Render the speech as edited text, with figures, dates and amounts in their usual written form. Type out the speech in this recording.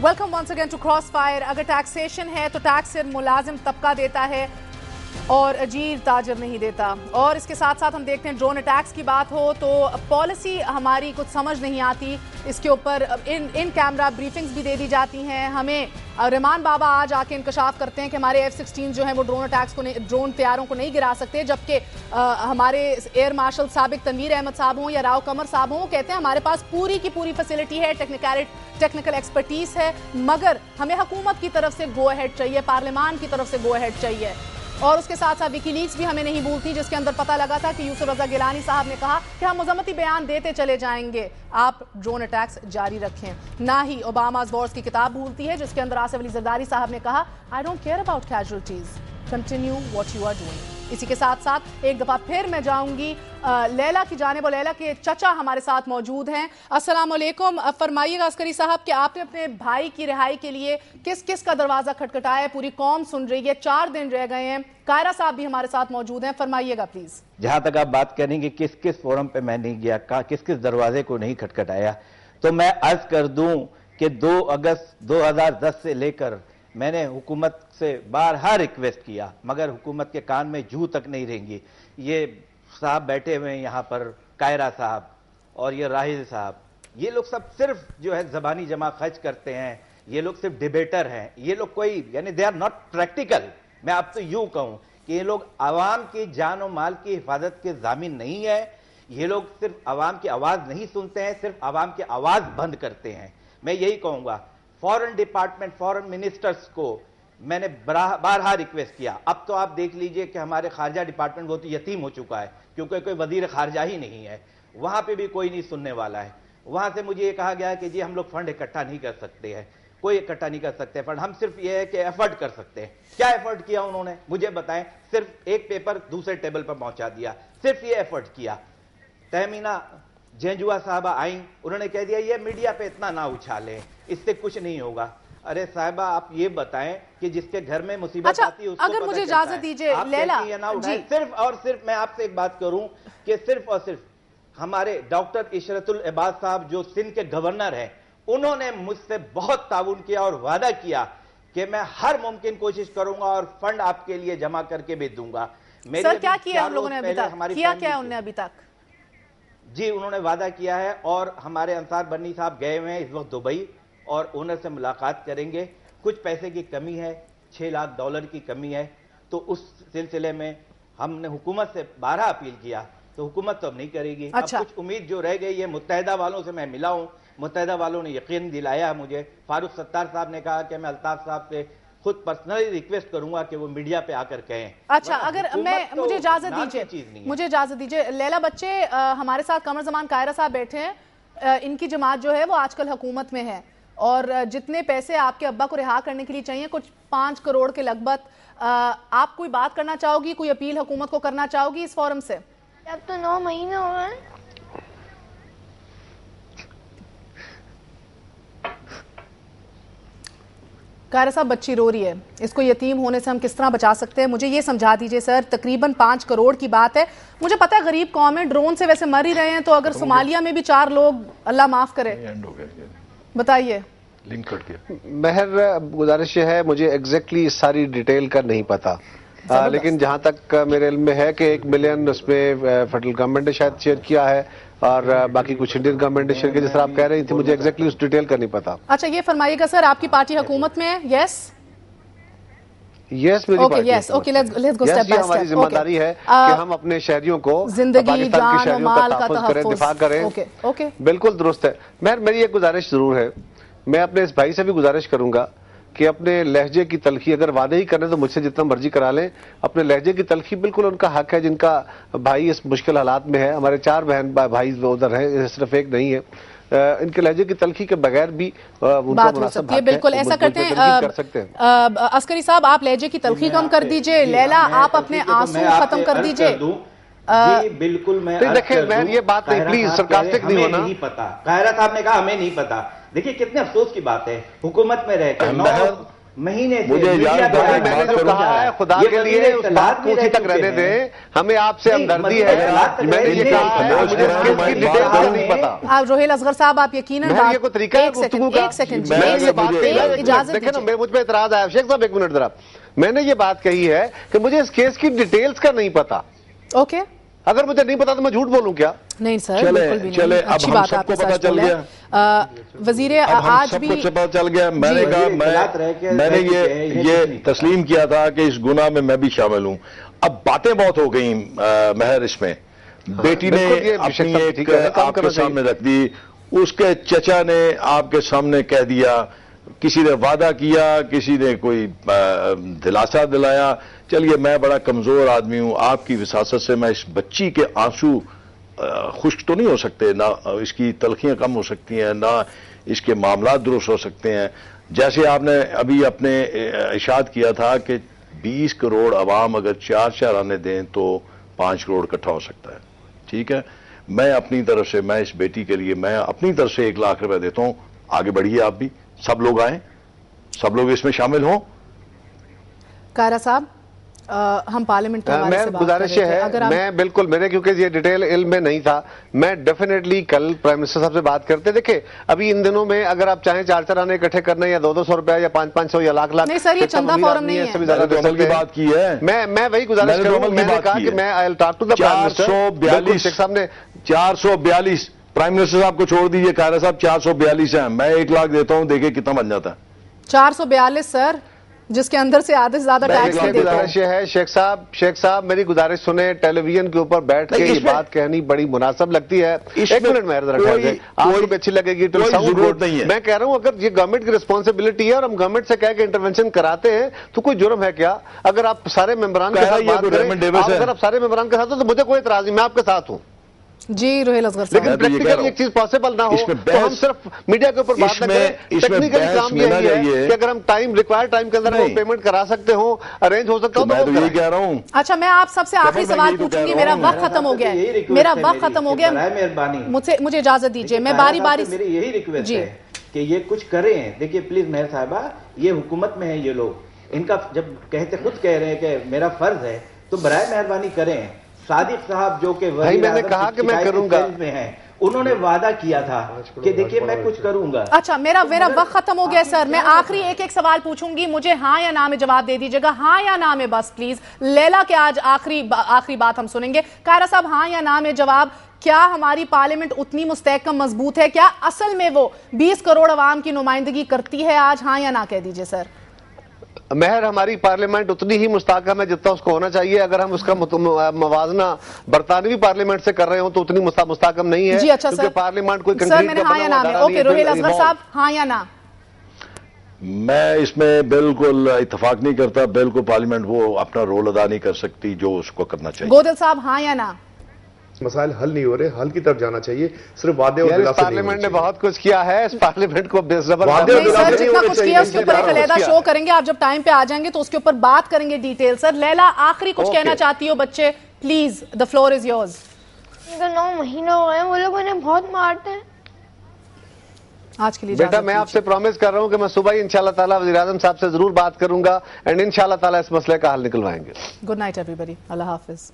Welcome once again to Crossfire. अगर taxation है तो टैक्स सिर्फ मुलाजिम तबका देता है और अजीर ताजर नहीं देता। और इसके साथ साथ हम देखते हैं ड्रोन अटैक्स की बात हो तो पॉलिसी हमारी कुछ समझ नहीं आती, इसके ऊपर इन कैमरा ब्रीफिंग्स भी दे दी जाती हैं हमें। रहमान बाबा आज आके इंकशाफ करते हैं कि हमारे F-16 जो हैं वो ड्रोन अटैक्स को ड्रोन तैयारों को नहीं गिरा सकते, जबकि हमारे एयर मार्शल साबिक तनवीर अहमद साहब हों या राव कमर साहब हों, वो कहते हैं हमारे पास पूरी की पूरी फैसिलिटी है, टेक्निकल एक्सपर्टीज है, मगर हमें हुकूमत की तरफ से गो अहेड चाहिए, पार्लियामान की तरफ से गो अहेड चाहिए। और उसके साथ साथ विकीलीक्स भी हमें नहीं भूलती, जिसके अंदर पता लगा था कि यूसुफ रजा गिलानी साहब ने कहा कि हम मुज़म्मती बयान देते चले जाएंगे, आप ड्रोन अटैक्स जारी रखें। ना ही ओबामा's वॉर्स की किताब भूलती है, जिसके अंदर आसिफ अली जरदारी साहब ने कहा I don't care about casualties, continue what you are doing. इसी के साथ साथ एक दफ़ा फिर मैं जाऊंगी लैला की जानिब, और लैला के चचा हमारे साथ मौजूद हैं। अस्सलाम वालेकुम। फरमाइएगा अस्करी साहब कि आपने अपने भाई की रिहाई के लिए किस किस का दरवाज़ा खटखटाया है? पूरी कौम सुन रही है, 4 दिन रह गए हैं। कायरा साहब भी हमारे साथ मौजूद हैं, फरमाइएगा प्लीज़। जहाँ तक आप बात करेंगे किस किस फोरम पे मैं नहीं गया, किस किस दरवाजे को नहीं खटखटाया, तो मैं अर्ज कर दूं कि 2 अगस्त 2010 से लेकर मैंने हुकूमत से बारहा रिक्वेस्ट किया, मगर हुकूमत के कान में जू तक नहीं रहेंगी। ये साहब बैठे हुए हैं यहाँ पर, कायरा साहब और ये राहिल साहब, ये लोग सब सिर्फ जो है जबानी जमा खर्च करते हैं, ये लोग सिर्फ डिबेटर हैं, ये लोग कोई यानी दे आर नॉट प्रैक्टिकल। मैं आप तो यूं कहूं कि ये लोग आवाम की जान और माल की हिफाजत के जामिन नहीं है, ये लोग सिर्फ आवाम की आवाज नहीं सुनते हैं, सिर्फ आवाम की आवाज बंद करते हैं। मैं यही कहूंगा फॉरेन डिपार्टमेंट, फॉरेन मिनिस्टर्स को मैंने बारहा रिक्वेस्ट किया। अब तो आप देख लीजिए कि हमारे खारजा डिपार्टमेंट वो तो यतीम हो चुका है, क्योंकि कोई वजीर खारजा ही नहीं है, वहां पे भी कोई नहीं सुनने वाला है। वहां से मुझे ये कहा गया कि जी हम लोग फंड इकट्ठा नहीं कर सकते हैं, कोई इकट्ठा नहीं कर सकते फंड, हम सिर्फ ये है कि एफर्ट कर सकते हैं। क्या एफर्ट किया उन्होंने मुझे बताएं? सिर्फ एक पेपर दूसरे टेबल पर पहुंचा दिया, सिर्फ ये एफर्ट किया। तहमीना जेंजुआ साहबा आई, उन्होंने कह दिया ये मीडिया पे इतना ना उछालें, इससे कुछ नहीं होगा। अरे साहिबा आप ये बताएं कि जिसके घर में मुसीबत आती है उसको अगर मुझे इजाजत दीजिए लैला जी, सिर्फ और सिर्फ मैं आपसे एक बात करूं कि सिर्फ और सिर्फ हमारे डॉक्टर इशरतुल इबाद साहब जो सिंध के गवर्नर हैं, उन्होंने मुझसे बहुत ताउन किया और वादा किया कि मैं हर मुमकिन कोशिश करूंगा और फंड आपके लिए जमा करके भी दूंगा। सर क्या किया उन लोगों ने अभी तक? किया क्या उन्होंने अभी तक? जी उन्होंने वादा किया है, और हमारे अंसार बन्नी साहब गए हुए हैं इस वक्त दुबई, और ओनर से मुलाकात करेंगे। कुछ पैसे की कमी है, $6 लाख की कमी है, तो उस सिलसिले में हमने हुकूमत से 12 अपील किया, तो हुकूमत तो अब नहीं करेगी। अच्छा। अब कुछ उम्मीद जो रह गई है, मुत्तहिदा वालों से मैं मिला हूं, मुत्तहिदा वालों ने यकीन दिलाया मुझे। फारूक सत्तार साहब ने कहा कि मैं अल्ताफ साहब से खुद पर्सनली रिक्वेस्ट करूंगा कि वो मीडिया पे आकर कहें। अच्छा, अगर मैं मुझे इजाजत दीजिए लैला बच्चे, हमारे साथ कमर जमान कायरा साहब बैठे हैं, इनकी जमात जो है वो आजकल हुकूमत में है, और जितने पैसे आपके अब्बा को रिहा करने के लिए चाहिए, कुछ 5 करोड़ के लगभग, आप कोई बात करना चाहोगी, कोई अपील हुकूमत को करना चाहोगी इस फोरम से? अब तो 9 महीने हो गए। कायरा साहब बच्ची रो रही है, इसको यतीम होने से हम किस तरह बचा सकते हैं? मुझे ये समझा दीजिए सर। तकरीबन 5 करोड़ की बात है, मुझे पता है गरीब कौम है, ड्रोन से वैसे मर ही रहे हैं, तो अगर सोमालिया में भी 4 लोग, अल्लाह माफ करे, बताइए। लिंक कट गया। महर गुजारिश है, मुझे एग्जैक्टली सारी डिटेल का नहीं पता, लेकिन जहां तक मेरे इल्म में है कि 1 मिलियन उसमें फेडरल गवर्नमेंट ने शायद शेयर किया है, और बाकी कुछ इंडियन गवर्नमेंट ने शेयर किया, जिस तरह आप कह रही थी, मुझे एग्जैक्टली उस डिटेल का नहीं पता। अच्छा ये फरमाइएगा सर, आपकी पार्टी हुकूमत में है? यस यस, मेरी party yes, okay, let's go step by step. हमारी जिम्मेदारी है कि हम अपने शहरियों को जिंदगी, जान और माल का तहफ़्फ़ुज़, दिफा करें। ओके, बिल्कुल दुरुस्त है। मेरी एक गुजारिश जरूर है, मैं अपने इस भाई से भी गुजारिश करूंगा कि अपने लहजे की तलखी, अगर वादे ही करने तो मुझसे जितना मर्जी करा लें, अपने लहजे की तलखी बिल्कुल उनका हक है, जिनका भाई इस मुश्किल हालात में है। हमारे 4 बहन भाई उधर हैं, सिर्फ एक नहीं है। इनके लहजे की तलखी के बगैर भी उनका मुनासिब हक है। बिल्कुल ऐसा करते हैं अस्करी साहब, आप लहजे की तलखी कम कर दीजिए, लैला आप अपने आंसू खत्म कर दीजिए। बिल्कुल मैं देखिए मैं ये बात नहीं, प्लीज सरकास्टिक नहीं होना। नहीं पता, कायरा साहब ने कहा हमें नहीं पता। देखिए कितने अफसोस की बात है, हुकूमत में रहकर مہینے سے مجھے میڈیا یاد پہ ہے، میں نے جو کہا ہے خدا کے لیے اس بات کو اسی تک رہنے دیں، ہمیں آپ سے ہمدردی ہے، میں نے یہ کہا ہے مجھے اس کیس کی ڈیٹیل کا نہیں پتا۔ روہیل اصغر صاحب آپ یقیناً یہ کوئی طریقہ ہے گفتگو کا؟ ایک سیکنڈ میں نے یہ بات کہی ہے، اجازت دیکھیں نا دیجیے۔ مجھ پہ اعتراض آیا، شیخ صاحب ایک منٹ ذرا، میں نے یہ بات کہی ہے کہ مجھے اس کیس کی ڈیٹیلز کا نہیں پتا۔ اوکے، اگر مجھے نہیں پتا تو میں جھوٹ بولوں کیا؟ نہیں سر، بالکل بھی چلے نہیں، اب اچھی ہم بات سب آپ کو نے پتا سچ چل بولا گیا، ہے۔ وزیر اب ہم آج سب بھی کو پتا چل گیا، میں نے کہا میں نے یہ تسلیم کیا تھا کہ اس گناہ میں میں بھی شامل ہوں۔ اب باتیں بہت ہو گئیں مہر اس میں، بیٹی نے بالکل یہ اپنی شخص ایک ٹھیک ہے، کام آپ کے کرنا سامنے رکھ دی، اس کے چچا نے آپ کے سامنے کہہ دیا، کسی نے وعدہ کیا، کسی نے کوئی دلاسا دلایا، چلیے میں بڑا کمزور آدمی ہوں، آپ کی وساست سے میں اس بچی کے آنسو خشک تو نہیں ہو سکتے، نہ اس کی تلخیاں کم ہو سکتی ہیں، نہ اس کے معاملات درست ہو سکتے ہیں۔ جیسے آپ نے ابھی اپنے اشارت کیا تھا کہ 20 کروڑ عوام اگر 4 آنے دیں تو 5 کروڑ اکٹھا ہو سکتا ہے، ٹھیک ہے۔ میں اپنی طرف سے، میں اس بیٹی کے لیے میں اپنی طرف سے 1 لاکھ روپے دیتا ہوں، آگے بڑھیے آپ بھی، سب لوگ آئیں، سب لوگ اس میں شامل ہوں۔ کائرہ صاحب ہم پارلیمنٹ کے حوالے سے بات کر گزارش رہے تھے، ہے، اگر ہم میں بالکل، میرے کیونکہ یہ ڈیٹیل علم میں نہیں تھا، میں ڈیفینیٹلی کل پرائم منسٹر صاحب سے بات کرتے۔ دیکھیں ابھی ان دنوں میں اگر آپ چاہیں 4 آنے اکٹھے کرنے یا 200 روپے یا 500 یا لاکھ نہیں سر، یہ چندہ فورم نہیں ہے، سے بھی زیادہ میں نے تو عمل کی بات کی ہے، میں وہی گزارش کروں، میں نے کہا کہ میں I will talk to the prime minister. 442 Sheikh صاحب نے 442 پرائم منسٹر صاحب کو چھوڑ دیجئے، قائرہ صاحب 442 ہیں، میں 1 لاکھ دیتا ہوں، دیکھیں کتنا بن جاتا ہے۔ 442 سر، جس کے اندر سے آدھے سے زیادہ ٹیکس نہیں دیتے۔ گزارش یہ ہے شیخ صاحب میری گزارش سنیں، ٹیلی ویژن کے اوپر بیٹھ کے یہ بات کہنی بڑی مناسب لگتی ہے۔ ایک منٹ میں آپ کو بھی اچھی لگے گی، ضرورت نہیں ہے۔ میں کہہ رہا ہوں اگر یہ گورنمنٹ کی ریسپانسبلٹی ہے اور ہم گورنمنٹ سے کہہ کے انٹرونشن کراتے ہیں تو کوئی جرم ہے کیا؟ اگر آپ سارے ممبران کے ساتھ بات کریں، اگر آپ سارے ممبران کے ساتھ ہو تو مجھے کوئی اعتراض نہیں، میں آپ کے ساتھ ہوں، جی روہیل اصغر صاحب، لیکن پریکٹیکلی ایک چیز پاسبل نہ ہو تو ہم صرف میڈیا کے اوپر بات نہ کریں۔ ٹیکنیکلی کام یہی ہے کہ اگر ہم ریکوائرڈ ٹائم کے اندر وہ پیمنٹ کرا سکتے ہوں، ارینج ہو سکتا ہوں تو میں تو یہ کہہ رہا ہوں۔ اچھا میں آپ سب سے آخری سوال پوچھوں گی، میرا وقت ختم ہو گیا ہے، میرا وقت ختم ہو گیا، مجھے اجازت دیجیے، میں باری باری میری یہی ریکویسٹ ہے کہ یہ کچھ کریں۔ دیکھیے پلیز مہر صاحبہ، یہ حکومت میں ہے یہ لوگ، ان کا جب خود کہہ رہے ہیں کہ میرا فرض ہے تو برائے مہربانی کریں۔ صادق صاحب جو کہ میں نے کہا کہ میں کروں گا، میں ہیں، انہوں نے وعدہ کیا تھا کہ دیکھیے میں کچھ کروں گا۔ اچھا میرا وقت ختم ہو گیا سر، میں آخری ایک سوال پوچھوں گی، مجھے ہاں یا نہ میں جواب دے دیجیے گا، ہاں یا نہ میں بس پلیز۔ لیلا کے آج آخری بات ہم سنیں گے۔ قائرہ صاحب ہاں یا نہ میں جواب، کیا ہماری پارلیمنٹ اتنی مستحکم مضبوط ہے؟ کیا اصل میں وہ 20 کروڑ عوام کی نمائندگی کرتی ہے آج؟ ہاں یا نہ کہہ دیجیے سر۔ مہر ہماری پارلیمنٹ اتنی ہی مستحکم ہے جتنا اس کو ہونا چاہیے، اگر ہم اس کا موازنہ برطانوی پارلیمنٹ سے کر رہے ہوں تو اتنی مستحکم نہیں ہے۔ جی اچھا سر، کیونکہ پارلیمنٹ کوئی سر میں نے ہاں یا نہ میں، اوکے روہیل اصغر صاحب ہاں یا نہ؟ میں اس میں بالکل اتفاق نہیں کرتا، بالکل پارلیمنٹ وہ اپنا رول ادا نہیں کر سکتی جو اس کو کرنا چاہیے۔ گودل صاحب ہاں یا نہ؟ مسائل حل نہیں ہو رہے، حل کی طرف جانا چاہیے، صرف وعدے اور دلاسے نہیں۔ پارلیمنٹ نے بہت کچھ کیا ہے، اس پارلیمنٹ کو نہیں سر، جتنا کچھ کیا اس کے اوپر ایک علیحدہ شو کریں گے، آپ جب ٹائم پہ آ جائیں گے تو اس کے اوپر بات کریں گے ڈیٹیل۔ سر لیلا آخری کچھ کہنا چاہتی ہو بچے، please the floor is yours۔ 9 مہینے ہو گئے ہیں، وہ لوگ انہیں بہت مارتے ہیں۔ آج کے لیے بیٹا میں آپ سے پرومس کر رہا ہوں کہ میں صبح ہی انشاءاللہ تعالیٰ وزیر اعظم صاحب سے ضرور بات کروں گا، اینڈ انشاءاللہ تعالیٰ اس مسئلے کا حل نکلوائیں گے۔ گڈ نائٹ ایوری بڈی، اللہ حافظ۔